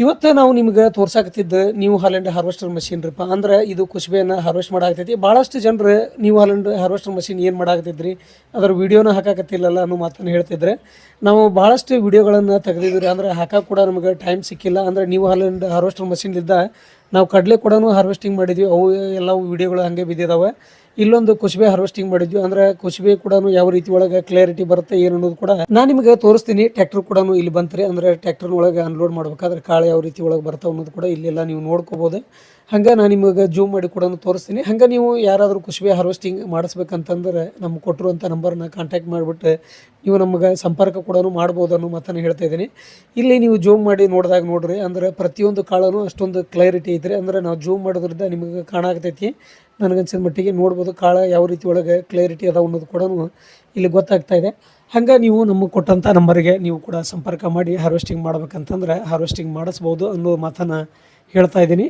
ಇವತ್ತು ನಾವು ನಿಮ್ಗೆ ತೋರ್ಸಾಕತ್ತಿದ್ದು ನ್ಯೂ ಹಾಲೆಂಡ್ ಹಾರ್ವೆಸ್ಟರ್ ಮಷೀನ್ ರೀಪ್ಪ. ಅಂದ್ರೆ ಇದು ಕುಸುಬೆಯನ್ನು ಹಾರ್ವೆಸ್ಟ್ ಮಾಡಾಕತ್ತೈತಿ. ಭಾಳಷ್ಟು ಜನರು ನ್ಯೂ ಹಾಲೆಂಡ್ ಹಾರ್ವೆಸ್ಟರ್ ಮಷೀನ್ ಏನು ಮಾಡಾಕತ್ತಿದ್ರಿ, ಅದರ ವಿಡಿಯೋನ ಹಾಕಾಕತ್ತಿಲ್ಲಲ್ಲ ಅನ್ನೋ ಮಾತನ್ನು ಹೇಳ್ತಿದ್ರೆ, ನಾವು ಭಾಳಷ್ಟು ವಿಡಿಯೋಗಳನ್ನು ತೆಗೆದಿದ್ರಿ. ಅಂದ್ರೆ ಹಾಕಕ್ಕೆ ಕೂಡ ನಮಗೆ ಟೈಮ್ ಸಿಕ್ಕಿಲ್ಲ. ಅಂದರೆ ನ್ಯೂ ಹಾಲೆಂಡ್ ಹಾರ್ವೆಸ್ಟರ್ ಮಷೀನ್ಲಿದ್ದ ನಾವು ಕಡಲೆ ಕೂಡ ಹಾರ್ವೆಸ್ಟಿಂಗ್ ಮಾಡಿದ್ವಿ. ಅವು ಎಲ್ಲವೂ ವಿಡಿಯೋಗಳು ಹಾಗೆ ಬಿದ್ದಿದ್ದಾವೆ. ಇಲ್ಲೊಂದು ಕುಸುಬೆ ಹಾರ್ವೆಸ್ಟಿಂಗ್ ಮಾಡಿದ್ವಿ. ಅಂದ್ರೆ ಕುಸುಬೆ ಕೂಡ ಯಾವ ರೀತಿ ಒಳಗೆ ಕ್ಲಾರಿಟಿ ಬರುತ್ತೆ ಏನು ಅನ್ನೋದು ಕೂಡ ನಾನು ನಿಮಗೆ ತೋರಿಸ್ತೀನಿ. ಟ್ರ್ಯಾಕ್ಟರ್ ಕೂಡ ಇಲ್ಲಿ ಬಂತ್ರಿ. ಅಂದ್ರೆ ಟ್ರ್ಯಾಕ್ಟರ್ ಒಳಗೆ ಅನ್ಲೋಡ್ ಮಾಡ್ಬೇಕಾದ್ರೆ ಕಾಳು ಯಾವ ರೀತಿ ಒಳಗೆ ಬರ್ತಾವೆ ಅನ್ನೋದು ಕೂಡ ಇಲ್ಲೆಲ್ಲ ನೀವು ನೋಡ್ಕೋಬೋದು. ಹಂಗೆ ನಾನು ನಿಮಗೆ ಜೂಮ್ ಮಾಡಿ ಕೂಡ ತೋರಿಸ್ತೀನಿ. ಹಂಗೆ ನೀವು ಯಾರಾದರೂ ಕುಸುಬೆ ಹಾರ್ವೆಸ್ಟಿಂಗ್ ಮಾಡಿಸ್ಬೇಕಂತಂದ್ರೆ ನಮ್ಗೆ ಕೊಟ್ಟಿರುವಂಥ ನಂಬರ್ನ ಕಾಂಟ್ಯಾಕ್ಟ್ ಮಾಡಿಬಿಟ್ಟು ನೀವು ನಮಗೆ ಸಂಪರ್ಕ ಕೂಡ ಮಾಡ್ಬೋದು ಅನ್ನೋ ಮಾತನ್ನು ಹೇಳ್ತಾ ಇದ್ದೀನಿ. ಇಲ್ಲಿ ನೀವು ಜೂಮ್ ಮಾಡಿ ನೋಡಿದಾಗ ನೋಡ್ರಿ, ಅಂದರೆ ಪ್ರತಿಯೊಂದು ಕಾಳೂ ಅಷ್ಟೊಂದು ಕ್ಲಾರಿಟಿ ಐತ್ರಿ. ಅಂದರೆ ನಾವು ಜೂಮ್ ಮಾಡೋದ್ರಿಂದ ನಿಮಗೆ ಕಾಣಾಗ್ತೈತಿ. ನನಗನ್ಸಿದ ಮಟ್ಟಿಗೆ ನೋಡ್ಬೋದು ಕಾಳು ಯಾವ ರೀತಿ ಒಳಗೆ ಕ್ಲಾರಿಟಿ ಅದಾವ ಅನ್ನೋದು ಕೂಡ ಇಲ್ಲಿ ಗೊತ್ತಾಗ್ತಾ ಇದೆ. ಹಂಗೆ ನೀವು ನಮಗೆ ಕೊಟ್ಟಂಥ ನಂಬರಿಗೆ ನೀವು ಕೂಡ ಸಂಪರ್ಕ ಮಾಡಿ ಹಾರ್ವೆಸ್ಟಿಂಗ್ ಮಾಡ್ಬೇಕಂತಂದ್ರೆ ಹಾರ್ವೆಸ್ಟಿಂಗ್ ಮಾಡಿಸ್ಬೋದು ಅನ್ನೋ ಮಾತನ್ನು ಹೇಳ್ತಾ ಇದ್ದೀನಿ.